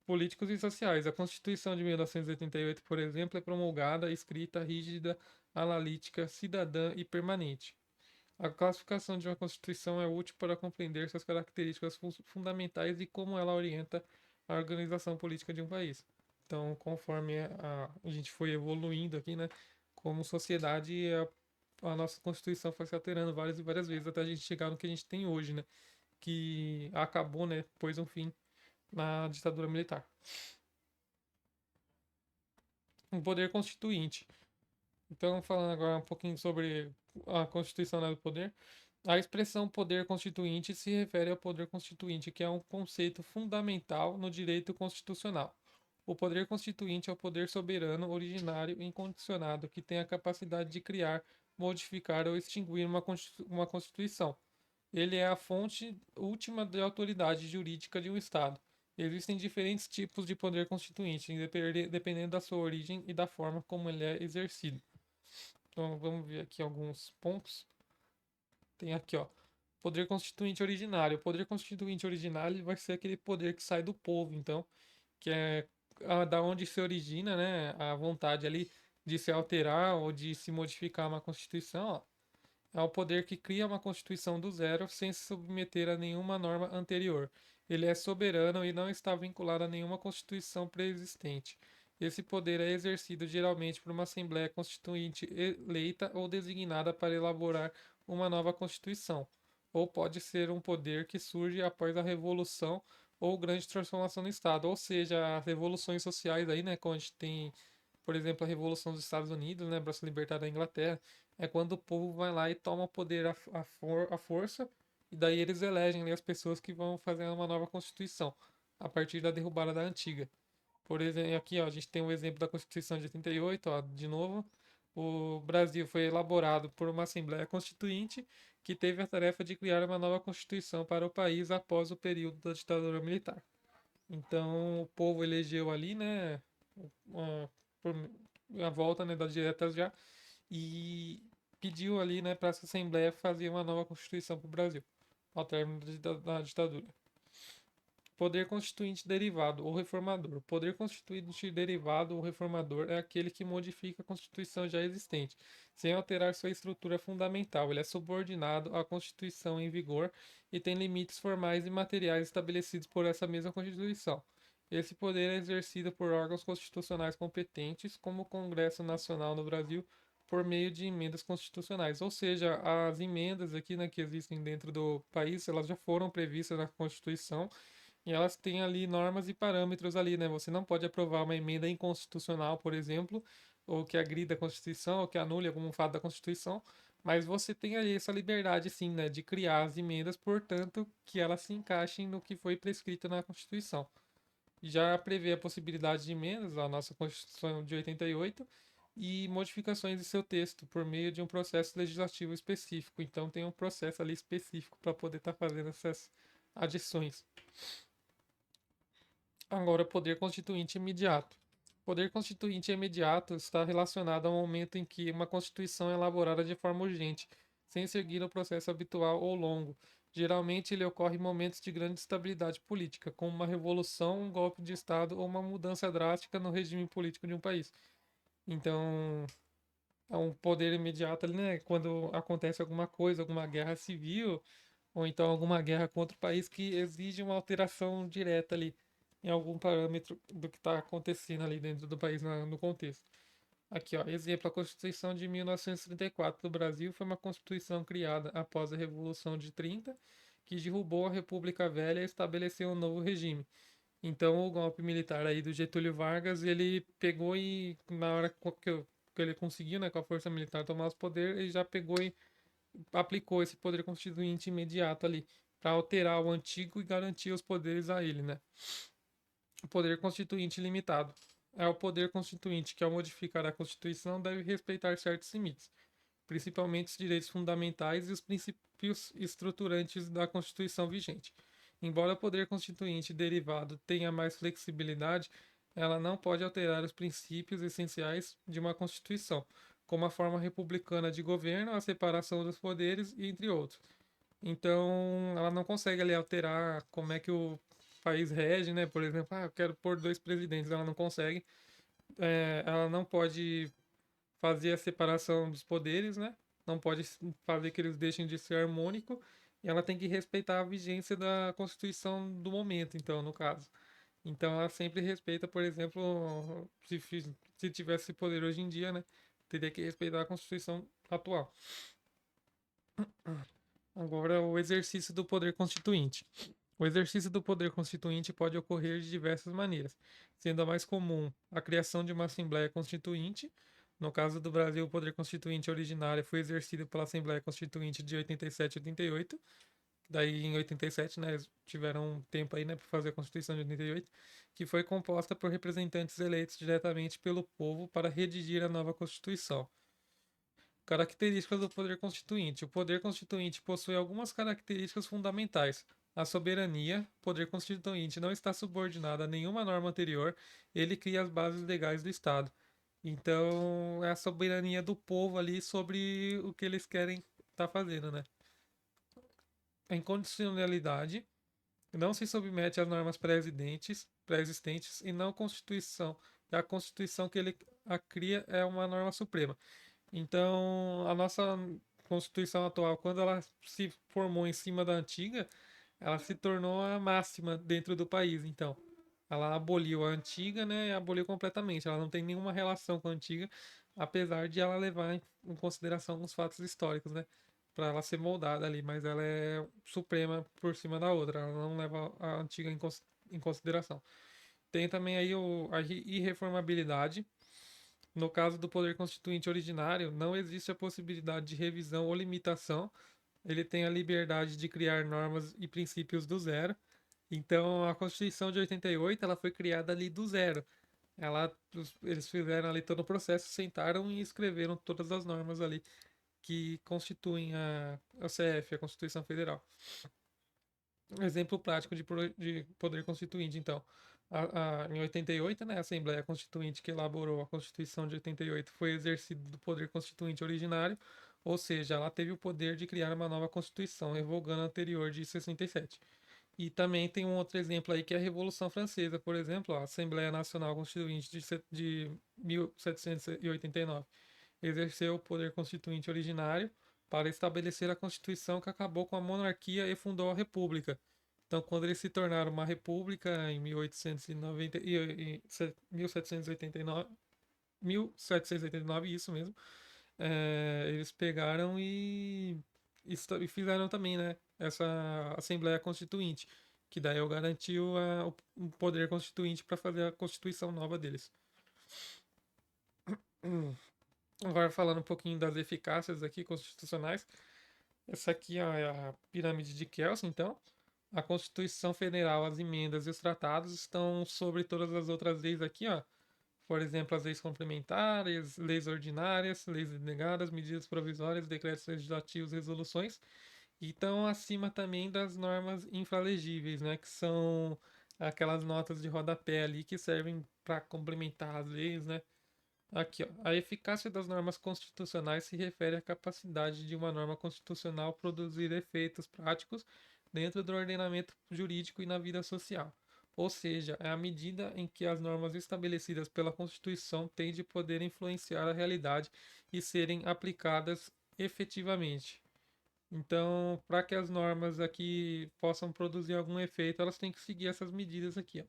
políticos e sociais. A Constituição de 1988, por exemplo, é promulgada, escrita, rígida, analítica, cidadã e permanente. A classificação de uma Constituição é útil para compreender suas características fundamentais e como ela orienta a organização política de um país. Então, conforme a gente foi evoluindo aqui, né, como sociedade, a nossa Constituição foi se alterando várias e várias vezes até a gente chegar no que a gente tem hoje, né, que acabou, né, pôs um fim na ditadura militar. Um poder constituinte. Então, falando agora um pouquinho sobre a Constituição, né, do poder. A expressão poder constituinte se refere ao poder constituinte, que é um conceito fundamental no direito constitucional. O poder constituinte é o poder soberano, originário e incondicionado, que tem a capacidade de criar, modificar ou extinguir uma Constituição. Ele é a fonte última de autoridade jurídica de um Estado. Existem diferentes tipos de poder constituinte, dependendo da sua origem e da forma como ele é exercido. Então vamos ver aqui alguns pontos. Tem aqui, ó. Poder constituinte originário. O poder constituinte originário ele vai ser aquele poder que sai do povo, então, que é da onde se origina, né, a vontade ali de se alterar ou de se modificar uma constituição, ó. É o poder que cria uma constituição do zero sem se submeter a nenhuma norma anterior. Ele é soberano e não está vinculado a nenhuma constituição pré-existente. Esse poder é exercido geralmente por uma Assembleia Constituinte eleita ou designada para elaborar uma nova Constituição, ou pode ser um poder que surge após a Revolução ou grande transformação no Estado, ou seja, as revoluções sociais aí, né, quando a gente tem, por exemplo, a Revolução dos Estados Unidos, né, para se libertar da Inglaterra, é quando o povo vai lá e toma o poder à força, e daí eles elegem ali, as pessoas que vão fazer uma nova Constituição, a partir da derrubada da antiga. Por exemplo, aqui ó, a gente tem o exemplo da Constituição de 88, ó, de novo. O Brasil foi elaborado por uma Assembleia Constituinte que teve a tarefa de criar uma nova Constituição para o país após o período da ditadura militar. Então, o povo elegeu ali, né, a, por, a volta, né, das diretas já, e pediu ali, né, para essa Assembleia fazer uma nova Constituição para o Brasil, ao término da ditadura. Poder constituinte derivado ou reformador. O poder constituinte derivado ou reformador é aquele que modifica a Constituição já existente, sem alterar sua estrutura fundamental. Ele é subordinado à Constituição em vigor e tem limites formais e materiais estabelecidos por essa mesma Constituição. Esse poder é exercido por órgãos constitucionais competentes, como o Congresso Nacional no Brasil, por meio de emendas constitucionais. Ou seja, as emendas aqui, né, que existem dentro do país, elas já foram previstas na Constituição e elas têm ali normas e parâmetros ali, né? Você não pode aprovar uma emenda inconstitucional, por exemplo, ou que agrida a Constituição, ou que anule algum fato da Constituição, mas você tem ali essa liberdade, sim, né, de criar as emendas, portanto, que elas se encaixem no que foi prescrito na Constituição. Já prevê a possibilidade de emendas à nossa Constituição de 88 e modificações de seu texto por meio de um processo legislativo específico. Então tem um processo ali específico para poder estar fazendo essas adições. Agora, poder constituinte imediato. Poder constituinte imediato está relacionado ao momento em que uma constituição é elaborada de forma urgente, sem seguir o processo habitual ou longo. Geralmente, ele ocorre em momentos de grande estabilidade política, como uma revolução, um golpe de Estado ou uma mudança drástica no regime político de um país. Então, é um poder imediato ali, né? Quando acontece alguma coisa, alguma guerra civil, ou então alguma guerra contra o país que exige uma alteração direta ali em algum parâmetro do que está acontecendo ali dentro do país no contexto. Aqui, ó, exemplo, a Constituição de 1934 do Brasil foi uma constituição criada após a Revolução de 30, que derrubou a República Velha e estabeleceu um novo regime. Então, o golpe militar aí do Getúlio Vargas, ele pegou e na hora que ele conseguiu, né, com a força militar tomar os poderes, ele já pegou e aplicou esse poder constituinte imediato ali para alterar o antigo e garantir os poderes a ele, né? O poder constituinte limitado é o poder constituinte que, ao modificar a Constituição, deve respeitar certos limites, principalmente os direitos fundamentais e os princípios estruturantes da Constituição vigente. Embora o poder constituinte derivado tenha mais flexibilidade, ela não pode alterar os princípios essenciais de uma Constituição, como a forma republicana de governo, a separação dos poderes e entre outros. Então, ela não consegue ali alterar como é que o país rege, né? Por exemplo, eu quero pôr dois presidentes, ela não consegue. Ela não pode fazer a separação dos poderes, né? Não pode fazer que eles deixem de ser harmônico. E ela tem que respeitar a vigência da Constituição do momento, então, no caso. Então, ela sempre respeita, por exemplo, se tivesse poder hoje em dia, né? Teria que respeitar a Constituição atual. Agora, o exercício do poder constituinte. O exercício do poder constituinte pode ocorrer de diversas maneiras, sendo a mais comum a criação de uma Assembleia Constituinte. No caso do Brasil, o poder constituinte originário foi exercido pela Assembleia Constituinte de 87 e 88. Daí, em 87, né, tiveram um tempo aí, né, para fazer a Constituição de 88, que foi composta por representantes eleitos diretamente pelo povo para redigir a nova Constituição. Características do poder constituinte. O poder constituinte possui algumas características fundamentais. A soberania. O poder constituinte não está subordinado a nenhuma norma anterior. Ele cria as bases legais do Estado. Então, é a soberania do povo ali sobre o que eles querem estar fazendo, né? a incondicionalidade, não se submete às normas pré-existentes e não Constituição. A Constituição que ele a cria é uma norma suprema. Então, a nossa Constituição atual, quando ela se formou em cima da antiga, ela se tornou a máxima dentro do país. Então, ela aboliu a antiga, né? E aboliu completamente. Ela não tem nenhuma relação com a antiga, apesar de ela levar em consideração alguns fatos históricos, né? Para ela ser moldada ali, mas ela é suprema por cima da outra. Ela não leva a antiga em consideração. Tem também aí a irreformabilidade. No caso do poder constituinte originário, não existe a possibilidade de revisão ou limitação. Ele tem a liberdade de criar normas e princípios do zero. Então, a Constituição de 88, ela foi criada ali do zero. Eles fizeram ali todo o processo, sentaram e escreveram todas as normas ali que constituem a CF, a Constituição Federal. Um exemplo prático de poder constituinte, então. Em 88, né, a Assembleia Constituinte que elaborou a Constituição de 88 foi exercido do poder constituinte originário, ou seja, ela teve o poder de criar uma nova Constituição, revogando a anterior de 67. E também tem um outro exemplo aí que é a Revolução Francesa, por exemplo, a Assembleia Nacional Constituinte de 1789 exerceu o poder constituinte originário para estabelecer a Constituição que acabou com a monarquia e fundou a República. Então, quando eles se tornaram uma república em 1890 e 1789, 1789, isso mesmo, eles pegaram e fizeram também, né, essa Assembleia Constituinte, que daí garantiu o poder constituinte para fazer a Constituição nova deles. Agora falando um pouquinho das eficácias aqui constitucionais, essa aqui ó, é a pirâmide de Kelsen, então. A Constituição Federal, as emendas e os tratados estão sobre todas as outras leis aqui, ó. Por exemplo, as leis complementares, leis ordinárias, leis denegadas, medidas provisórias, decretos legislativos, resoluções. E estão acima também das normas infralegíveis, né? Que são aquelas notas de rodapé ali que servem para complementar as leis, né? Aqui, ó. A eficácia das normas constitucionais se refere à capacidade de uma norma constitucional produzir efeitos práticos dentro do ordenamento jurídico e na vida social. Ou seja, é a medida em que as normas estabelecidas pela Constituição têm de poder influenciar a realidade e serem aplicadas efetivamente. Então, para que as normas aqui possam produzir algum efeito, elas têm que seguir essas medidas aqui, ó.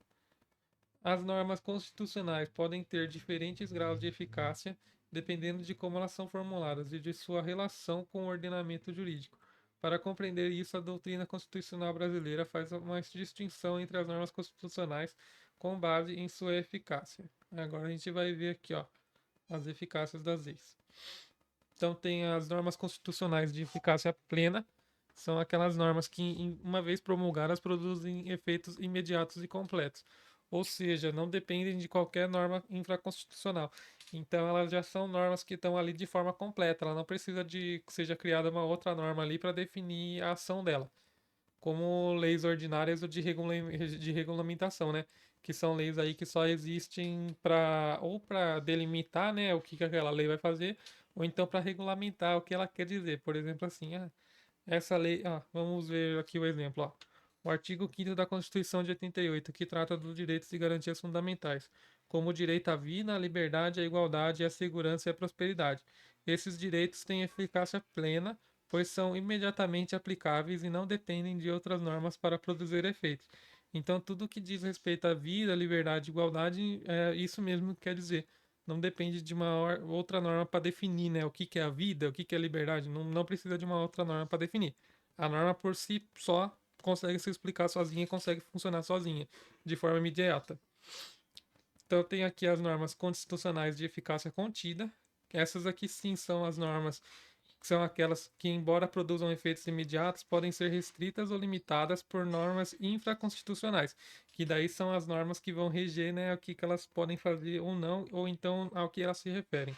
As normas constitucionais podem ter diferentes graus de eficácia, dependendo de como elas são formuladas e de sua relação com o ordenamento jurídico. Para compreender isso, a doutrina constitucional brasileira faz uma distinção entre as normas constitucionais com base em sua eficácia. Agora a gente vai ver aqui, ó, as eficácias das leis. Então tem as normas constitucionais de eficácia plena, são aquelas normas que, uma vez promulgadas, produzem efeitos imediatos e completos. Ou seja, não dependem de qualquer norma infraconstitucional. Então elas já são normas que estão ali de forma completa. Ela não precisa de que seja criada uma outra norma ali para definir a ação dela, como leis ordinárias ou de regulamentação, né? Que são leis aí que só existem para delimitar, né, o que aquela lei vai fazer, ou então para regulamentar o que ela quer dizer. Por exemplo, assim, essa lei, vamos ver aqui o exemplo, ó. O artigo 5º da Constituição de 88, que trata dos direitos e garantias fundamentais, como o direito à vida, à liberdade, à igualdade, à segurança e à prosperidade. Esses direitos têm eficácia plena, pois são imediatamente aplicáveis e não dependem de outras normas para produzir efeitos. Então, tudo que diz respeito à vida, liberdade e igualdade, é isso mesmo que quer dizer. Não depende de uma outra norma para definir, né? O que que é a vida, o que que é a liberdade. Não precisa de uma outra norma para definir. A norma por si só consegue se explicar sozinha e consegue funcionar sozinha, de forma imediata. Então, tem aqui as normas constitucionais de eficácia contida. Essas aqui sim são as normas que são aquelas que, embora produzam efeitos imediatos, podem ser restritas ou limitadas por normas infraconstitucionais, que daí são as normas que vão reger, né, o que, que elas podem fazer ou não, ou então ao que elas se referem.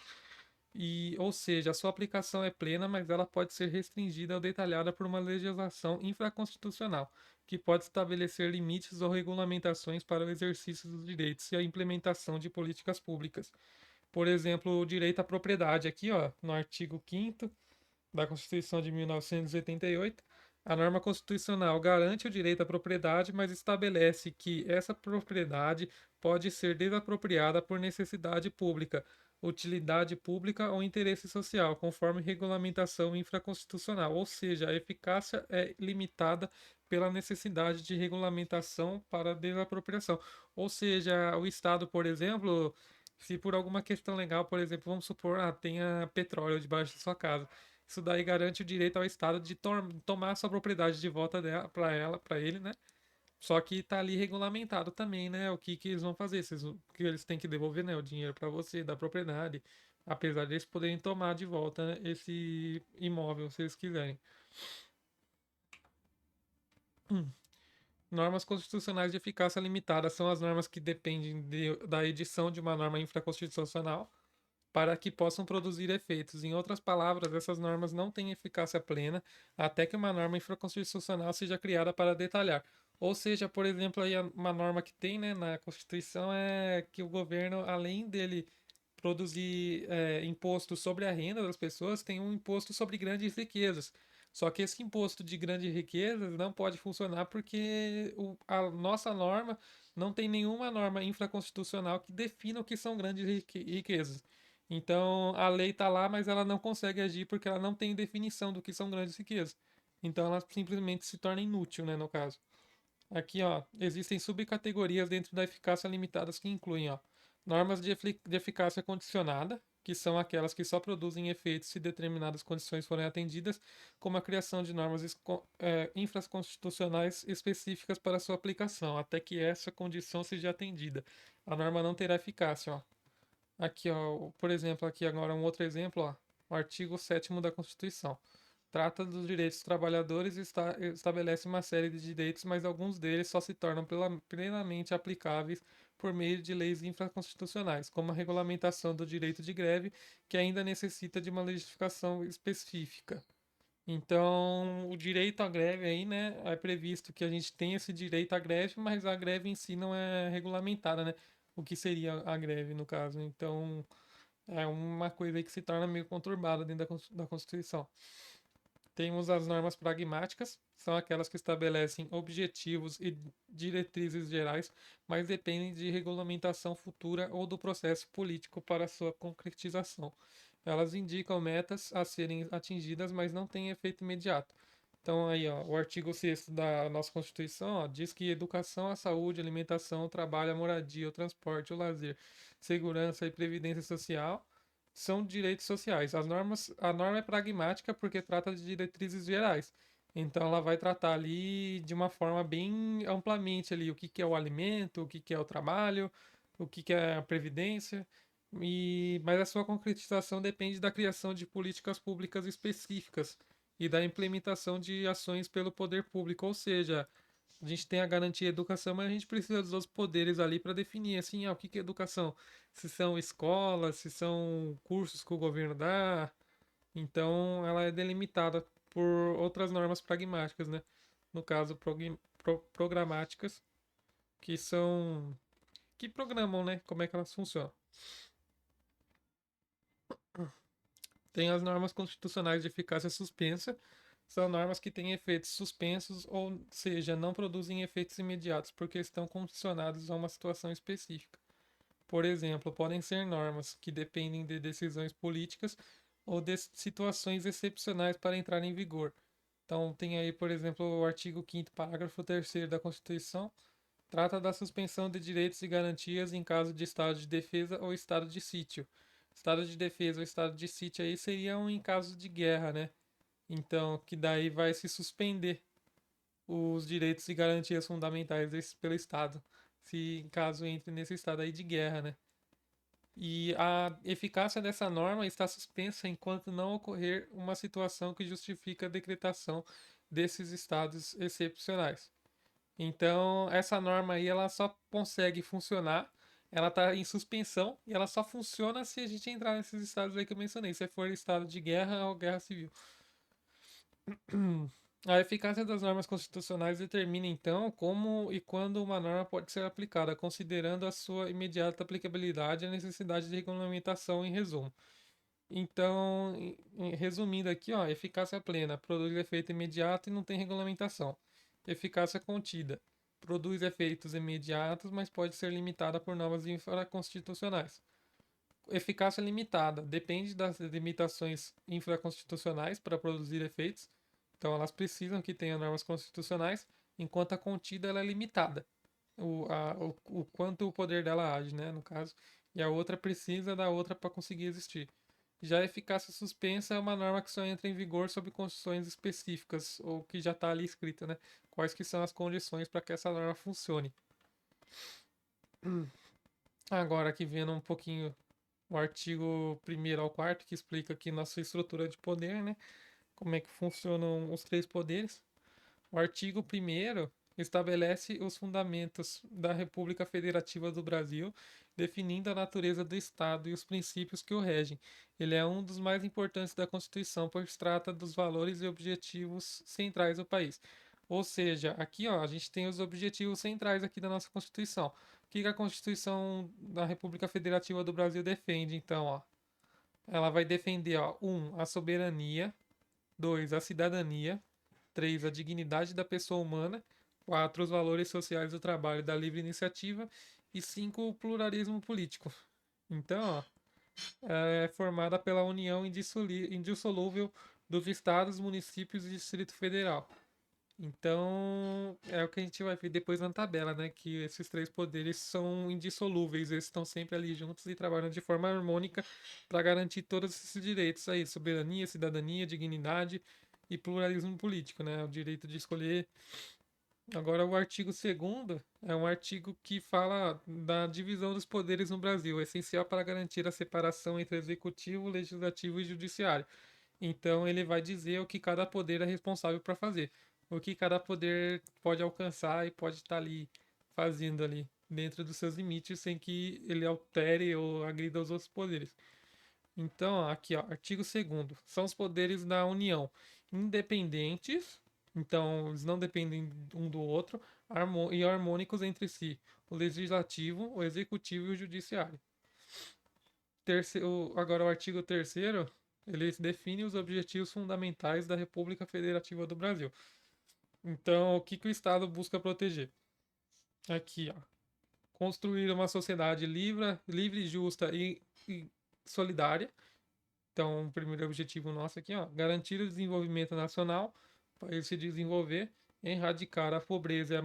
Ou seja, a sua aplicação é plena, mas ela pode ser restringida ou detalhada por uma legislação infraconstitucional, que pode estabelecer limites ou regulamentações para o exercício dos direitos e a implementação de políticas públicas. Por exemplo, o direito à propriedade, aqui, ó, no artigo 5º da Constituição de 1988, A norma constitucional garante o direito à propriedade, mas estabelece que essa propriedade pode ser desapropriada por necessidade pública, utilidade pública ou interesse social, conforme regulamentação infraconstitucional, ou seja, a eficácia é limitada pela necessidade de regulamentação para desapropriação. Ou seja, o Estado, por exemplo, se por alguma questão legal, por exemplo, vamos supor, tenha petróleo debaixo da sua casa. Isso daí garante o direito ao Estado de tomar a sua propriedade de volta para ele, né? Só que tá ali regulamentado também, né? O que que eles vão fazer, que eles têm que devolver, né? O dinheiro para você da propriedade, apesar de eles poderem tomar de volta, né, esse imóvel, se eles quiserem. Normas constitucionais de eficácia limitada são as normas que dependem da edição de uma norma infraconstitucional para que possam produzir efeitos. Em outras palavras, essas normas não têm eficácia plena até que uma norma infraconstitucional seja criada para detalhar. Ou seja, por exemplo, aí uma norma que tem, né, na Constituição é que o governo, além dele produzir imposto sobre a renda das pessoas, tem um imposto sobre grandes riquezas. Só que esse imposto de grandes riquezas não pode funcionar porque a nossa norma não tem nenhuma norma infraconstitucional que defina o que são grandes riquezas. Então a lei está lá, mas ela não consegue agir porque ela não tem definição do que são grandes riquezas. Então ela simplesmente se torna inútil, né, no caso. Aqui, ó, existem subcategorias dentro da eficácia limitadas que incluem, ó, normas de eficácia condicionada, que são aquelas que só produzem efeitos se determinadas condições forem atendidas, como a criação de normas infraconstitucionais específicas para sua aplicação, até que essa condição seja atendida. A norma não terá eficácia, ó. Aqui, ó, por exemplo, aqui agora um outro exemplo, ó, o artigo 7º da Constituição. Trata dos direitos dos trabalhadores e estabelece uma série de direitos, mas alguns deles só se tornam plenamente aplicáveis por meio de leis infraconstitucionais, como a regulamentação do direito de greve, que ainda necessita de uma legislação específica. Então, o direito à greve aí, né, é previsto que a gente tem esse direito à greve, mas a greve em si não é regulamentada, né? O que seria a greve, no caso. Então, é uma coisa aí que se torna meio conturbada dentro da Constituição. Temos as normas pragmáticas, são aquelas que estabelecem objetivos e diretrizes gerais, mas dependem de regulamentação futura ou do processo político para sua concretização. Elas indicam metas a serem atingidas, mas não têm efeito imediato. Então aí, ó, o artigo 6º da nossa Constituição, ó, diz que educação, a saúde, alimentação, o trabalho, a moradia, o transporte, o lazer, segurança e previdência social são direitos sociais. A norma é pragmática porque trata de diretrizes gerais. Então ela vai tratar ali de uma forma bem amplamente ali o que que é o alimento, o que que é o trabalho, o que que é a previdência. Mas a sua concretização depende da criação de políticas públicas específicas e da implementação de ações pelo poder público, ou seja, a gente tem a garantia de educação, mas a gente precisa dos outros poderes ali para definir assim, o que que é educação? Se são escolas, se são cursos que o governo dá. Então, ela é delimitada por outras normas pragmáticas, né? No caso, programáticas, que são que programam, né? Como é que elas funcionam. Tem as normas constitucionais de eficácia suspensa, são normas que têm efeitos suspensos, ou seja, não produzem efeitos imediatos porque estão condicionados a uma situação específica. Por exemplo, podem ser normas que dependem de decisões políticas ou de situações excepcionais para entrar em vigor. Então, tem aí, por exemplo, o artigo 5º, parágrafo 3º da Constituição, trata da suspensão de direitos e garantias em caso de estado de defesa ou estado de sítio. Estado de defesa ou estado de sítio aí seriam em caso de guerra, né? Então, que daí vai se suspender os direitos e garantias fundamentais pelo Estado, se caso entre nesse estado aí de guerra, né? E a eficácia dessa norma está suspensa enquanto não ocorrer uma situação que justifica a decretação desses estados excepcionais. Então, essa norma aí ela só consegue funcionar, ela está em suspensão e ela só funciona se a gente entrar nesses estados aí que eu mencionei, se for estado de guerra ou guerra civil. A eficácia das normas constitucionais determina, então, como e quando uma norma pode ser aplicada, considerando a sua imediata aplicabilidade e a necessidade de regulamentação, em resumo. Então, resumindo aqui, ó, eficácia plena, produz efeito imediato e não tem regulamentação. Eficácia contida, produz efeitos imediatos, mas pode ser limitada por normas infraconstitucionais. Eficácia limitada, depende das limitações infraconstitucionais para produzir efeitos. Então, elas precisam que tenha normas constitucionais, enquanto a contida ela é limitada. O quanto o poder dela age, né, no caso. E a outra precisa da outra para conseguir existir. Já a eficácia suspensa é uma norma que só entra em vigor sob condições específicas, ou que já está ali escrita, né? Quais que são as condições para que essa norma funcione. Agora aqui vendo um pouquinho o artigo 1º ao 4º, que explica aqui nossa estrutura de poder, né? Como é que funcionam os três poderes. O artigo 1º estabelece os fundamentos da República Federativa do Brasil, definindo a natureza do Estado e os princípios que o regem. Ele é um dos mais importantes da Constituição, pois trata dos valores e objetivos centrais do país. Ou seja, aqui ó, a gente tem os objetivos centrais aqui da nossa Constituição. O que a Constituição da República Federativa do Brasil defende, então, ó? Ela vai defender, ó, 1, a soberania, 2, a cidadania, 3, a dignidade da pessoa humana, 4, os valores sociais do trabalho e da livre iniciativa e 5, o pluralismo político. Então, ó, é formada pela união indissolúvel dos estados, municípios e Distrito Federal. Então, é o que a gente vai ver depois na tabela, né? Que esses três poderes são indissolúveis, eles estão sempre ali juntos e trabalham de forma harmônica para garantir todos esses direitos aí: soberania, cidadania, dignidade e pluralismo político, né? O direito de escolher. Agora, o artigo 2º é um artigo que fala da divisão dos poderes no Brasil, essencial para garantir a separação entre executivo, legislativo e judiciário. Então ele vai dizer o que cada poder é responsável para fazer, o que cada poder pode alcançar e pode estar ali fazendo ali dentro dos seus limites sem que ele altere ou agrida os outros poderes. Então, ó, aqui, ó, artigo 2º, são os poderes da União, independentes, então eles não dependem um do outro, e harmônicos entre si, o legislativo, o executivo e o judiciário. Agora, o artigo 3º, ele define os objetivos fundamentais da República Federativa do Brasil. Então, o que, que o Estado busca proteger? Aqui, ó. Construir uma sociedade livre, justa e solidária. Então, o primeiro objetivo nosso aqui, ó, garantir o desenvolvimento nacional para ele se desenvolver, erradicar a pobreza e a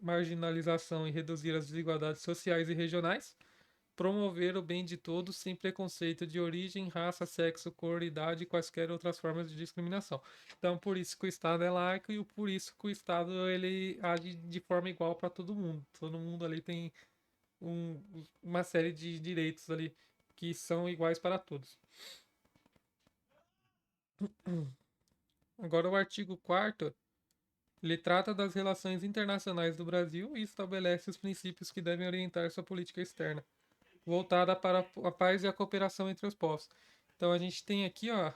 marginalização e reduzir as desigualdades sociais e regionais, promover o bem de todos sem preconceito de origem, raça, sexo, cor, idade e quaisquer outras formas de discriminação. Então, por isso que o Estado é laico e por isso que o Estado ele age de forma igual para todo mundo. Todo mundo ali tem uma série de direitos ali que são iguais para todos. Agora, o artigo 4º, ele trata das relações internacionais do Brasil e estabelece os princípios que devem orientar sua política externa, voltada para a paz e a cooperação entre os povos. Então a gente tem aqui, ó,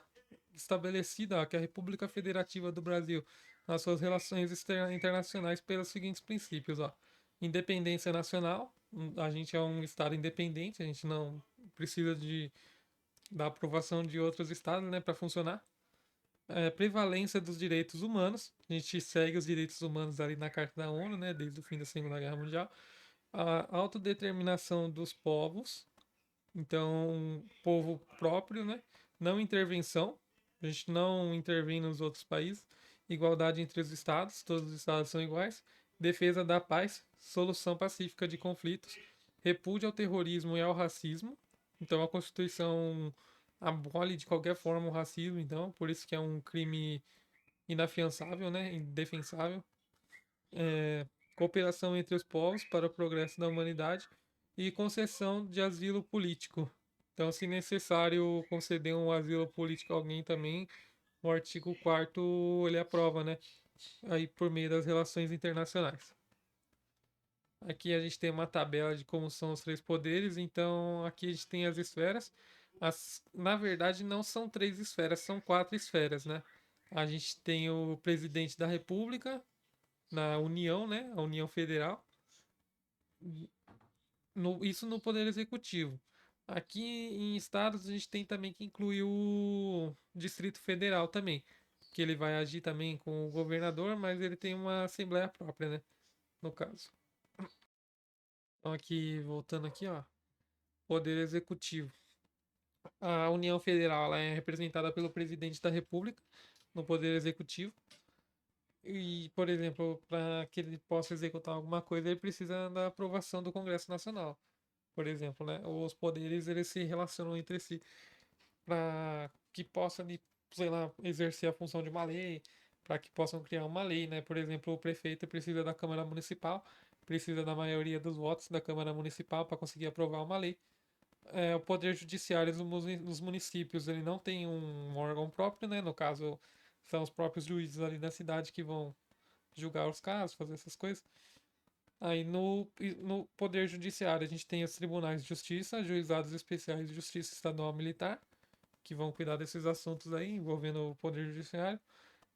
estabelecida, ó, que a República Federativa do Brasil, nas suas relações internacionais, pelos seguintes princípios, ó: independência nacional, a gente é um estado independente, a gente não precisa da aprovação de outros estados, né, para funcionar. Prevalência dos direitos humanos, a gente segue os direitos humanos ali na Carta da ONU, né, desde o fim da Segunda Guerra Mundial. A autodeterminação dos povos, então, povo próprio, né? Não intervenção, a gente não intervém nos outros países. Igualdade entre os estados, todos os estados são iguais. Defesa da paz, solução pacífica de conflitos. Repúdio ao terrorismo e ao racismo. Então, a Constituição abole de qualquer forma o racismo, então, por isso que é um crime inafiançável, né? Indefensável. Cooperação entre os povos para o progresso da humanidade e concessão de asilo político. Então, se necessário conceder um asilo político a alguém também, o artigo 4º ele aprova, né? Aí por meio das relações internacionais. Aqui a gente tem uma tabela de como são os três poderes, então aqui a gente tem as esferas. Na verdade, não são três esferas, são quatro esferas, né? A gente tem o presidente da República, na União, né? A União Federal. Isso no Poder Executivo. Aqui em estados a gente tem também que incluir o Distrito Federal também, que ele vai agir também com o governador, mas ele tem uma assembleia própria, né? No caso. Então aqui, voltando aqui, ó, Poder Executivo. A União Federal ela é representada pelo Presidente da República no Poder Executivo. E, por exemplo, para que ele possa executar alguma coisa, ele precisa da aprovação do Congresso Nacional. Por exemplo, né? Os poderes eles se relacionam entre si para que possa, sei lá, exercer a função de uma lei, para que possam criar uma lei, né? Por exemplo, o prefeito precisa da Câmara Municipal, precisa da maioria dos votos da Câmara Municipal para conseguir aprovar uma lei. O poder judiciário dos municípios ele não tem um órgão próprio, né? No caso, são os próprios juízes ali da cidade que vão julgar os casos, fazer essas coisas. Aí no Poder Judiciário a gente tem os tribunais de justiça, juizados especiais de justiça estadual militar, que vão cuidar desses assuntos aí envolvendo o Poder Judiciário.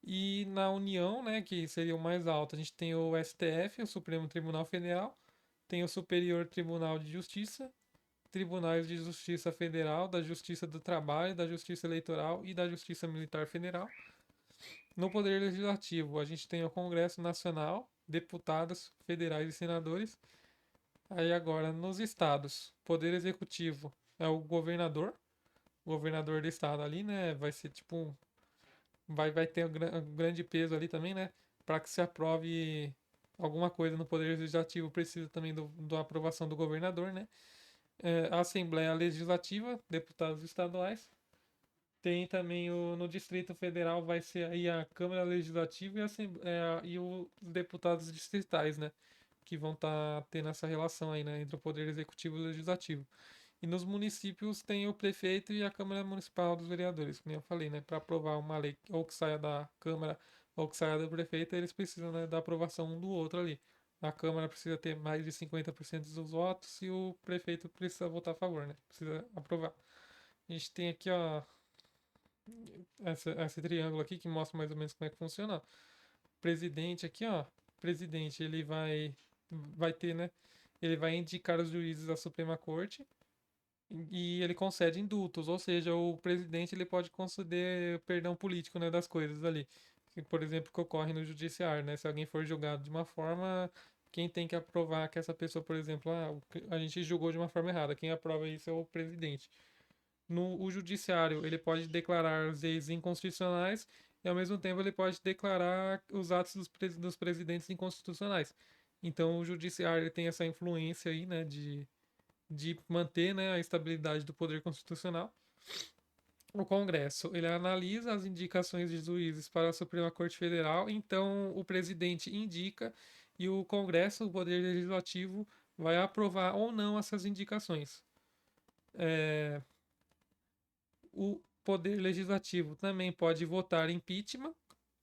E na União, né, que seria o mais alto, a gente tem o STF, o Supremo Tribunal Federal, tem o Superior Tribunal de Justiça, Tribunais de Justiça Federal, da Justiça do Trabalho, da Justiça Eleitoral e da Justiça Militar Federal. No Poder Legislativo, a gente tem o Congresso Nacional, deputados federais e senadores. Aí agora, nos estados, Poder Executivo é o governador do estado ali, né? Vai ser tipo, vai ter um grande peso ali também, né? Para que se aprove alguma coisa no Poder Legislativo, precisa também da aprovação do governador, né? A Assembleia Legislativa, deputados estaduais. Tem também no Distrito Federal vai ser aí a Câmara Legislativa e os deputados distritais, né? Que vão estar tendo essa relação aí, né? Entre o Poder Executivo e o Legislativo. E nos municípios tem o prefeito e a Câmara Municipal dos Vereadores, como eu falei, né? Para aprovar uma lei ou que saia da Câmara ou que saia do prefeito, eles precisam, né, da aprovação um do outro ali. A Câmara precisa ter mais de 50% dos votos e o prefeito precisa votar a favor, né? Precisa aprovar. A gente tem aqui, ó, esse triângulo aqui que mostra mais ou menos como é que funciona. O presidente aqui, ó, presidente, ele vai ter, né? Ele vai indicar os juízes da Suprema Corte e ele concede indultos, ou seja, o presidente ele pode conceder perdão político, né, das coisas ali. Por exemplo, que ocorre no judiciário, né? Se alguém for julgado de uma forma, quem tem que aprovar que essa pessoa, por exemplo, a gente julgou de uma forma errada, quem aprova isso é o presidente. No o judiciário, ele pode declarar as leis inconstitucionais e, ao mesmo tempo, ele pode declarar os atos dos presidentes inconstitucionais. Então, o judiciário ele tem essa influência aí, né, de manter, né, a estabilidade do poder constitucional. O Congresso, ele analisa as indicações de juízes para a Suprema Corte Federal, então o presidente indica e o Congresso, o Poder Legislativo, vai aprovar ou não essas indicações. É, o Poder Legislativo também pode votar impeachment.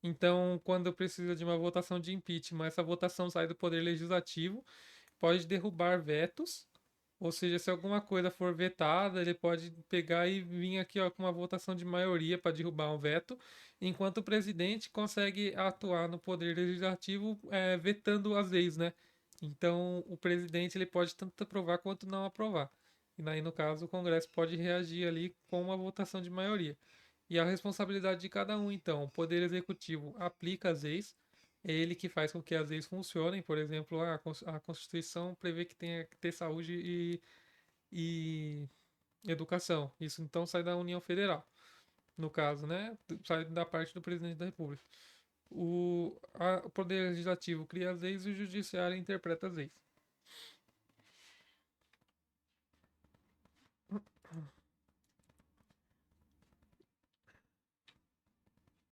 Então, quando precisa de uma votação de impeachment, essa votação sai do Poder Legislativo, pode derrubar vetos, ou seja, se alguma coisa for vetada, ele pode pegar e vir aqui ó, com uma votação de maioria para derrubar um veto, enquanto o presidente consegue atuar no Poder Legislativo vetando as leis, né? Então, o presidente ele pode tanto aprovar quanto não aprovar. E daí, no caso, o Congresso pode reagir ali com uma votação de maioria. E a responsabilidade de cada um, então, o Poder Executivo aplica as leis, é ele que faz com que as leis funcionem. Por exemplo, a Constituição prevê que tenha que ter saúde e educação. Isso então sai da União Federal, no caso, né? Sai da parte do presidente da República. O Poder Legislativo cria as leis e o Judiciário interpreta as leis.